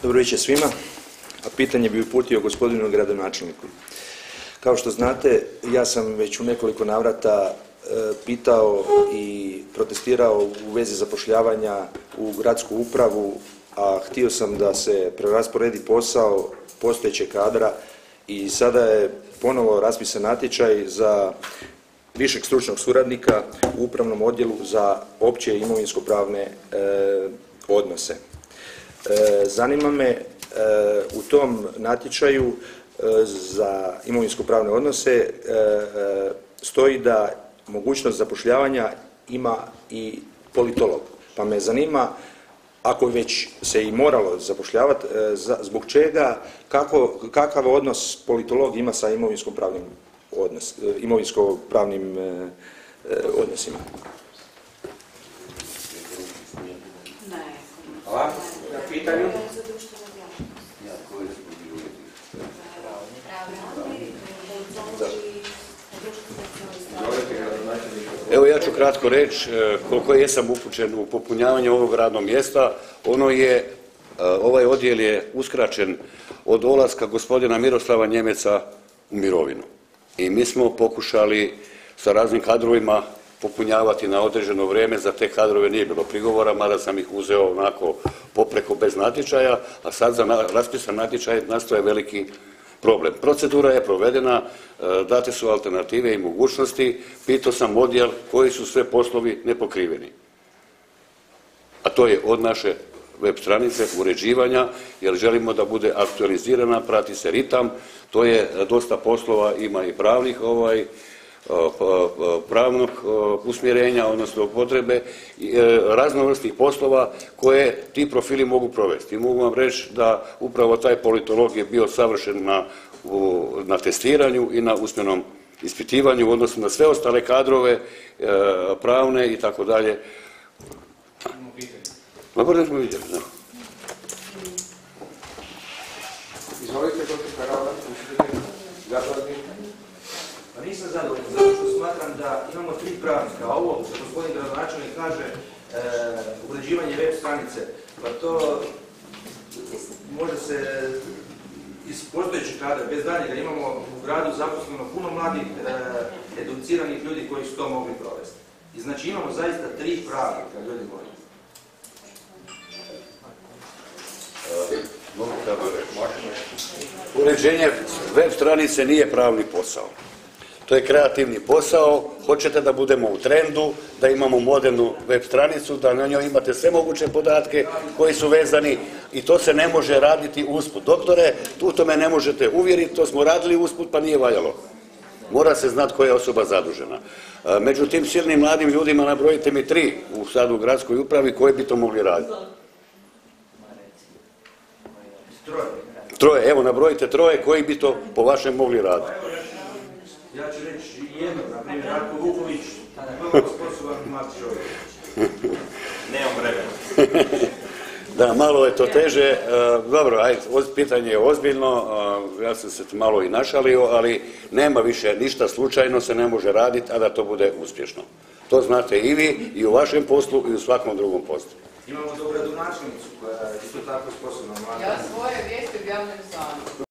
Dobro večer svima, a pitanje bi uputio gospodinu gradonačelniku. Kao što znate, ja sam već u nekoliko navrata pitao i protestirao u vezi zapošljavanja u gradsku upravu, a htio sam da se prerasporedi posao postojećeg kadra i sada je ponovo raspisan natječaj za višeg stručnog suradnika u upravnom odjelu za opće imovinsko-pravne odnose. Zanima me, u tom natječaju za imovinsko-pravne odnose stoji da mogućnost zapošljavanja ima i politolog. Pa me zanima, ako već se i moralo zapošljavati, zbog čega, kakav odnos politolog ima sa imovinsko-pravnim odnosima? Hvala na pitanju. Evo ja ću kratko reći koliko jesam upućen u popunjavanje ovog radnog mjesta. Ovaj odjel je uskraćen od dolaska gospodina Miroslava Njemeca u mirovinu. I mi smo pokušali sa raznim kadrovima popunjavati na određeno vrijeme, za te kadrove nije bilo prigovora, mada sam ih uzeo onako popreko bez natječaja, a sad za raspisan natječaj nastaje veliki problem. Procedura je provedena, date su alternative i mogućnosti, pitao sam odjel koji su sve poslovi nepokriveni. A to je od naše web stranice, uređivanja, jer želimo da bude aktualizirana, prati se ritam, to je dosta poslova, ima i pravnog usmjerenja, odnosno potrebe, raznovrsnih poslova koje ti profili mogu provesti. I mogu vam reći da upravo taj politolog je bio savršen na testiranju i na usmenom ispitivanju u odnosu na sve ostale kadrove, pravne i tako dalje. Izvolite, dr. Karala. Pa nisam zadovoljan, zato što smatram da imamo 3 pravnika, a ovo što gospodin gradonačelnik kaže, uređivanje web stranice, pa to može se iz postojećeg kadra, bez daljnjega, imamo u gradu zaposleno puno mladih, educiranih ljudi koji su to mogli provesti. I znači imamo zaista 3 pravnika, ljudi moji. Uređenje web stranice nije pravni posao. To je kreativni posao, hoćete da budemo u trendu, da imamo modernu web stranicu, da na njoj imate sve moguće podatke koji su vezani i to se ne može raditi usput. Doktore, tu to me ne možete uvjeriti, to smo radili usput pa nije valjalo. Mora se znati koja je osoba zadužena. Među tim silnim mladim ljudima nabrojite mi 3 u sad u gradskoj upravi koji bi to mogli raditi. 3, evo nabrojite 3 koji bi to po vašem mogli raditi. Ja ću reći jedno, na primjer, Ratko Vuković, vrlo sposoban mlad čovjek. Nemam vremena. Da, malo je to teže. Dobro, ajde, pitanje je ozbiljno, ja sam se malo i našalio, ali nema više ništa slučajno se ne može raditi, a da to bude uspješno. To znate i vi, i u vašem poslu, i u svakom drugom poslu. Imamo dobru gradonačelnicu koja je isto tako sposobna mlada. Ja svoje vijesti objavljam sami.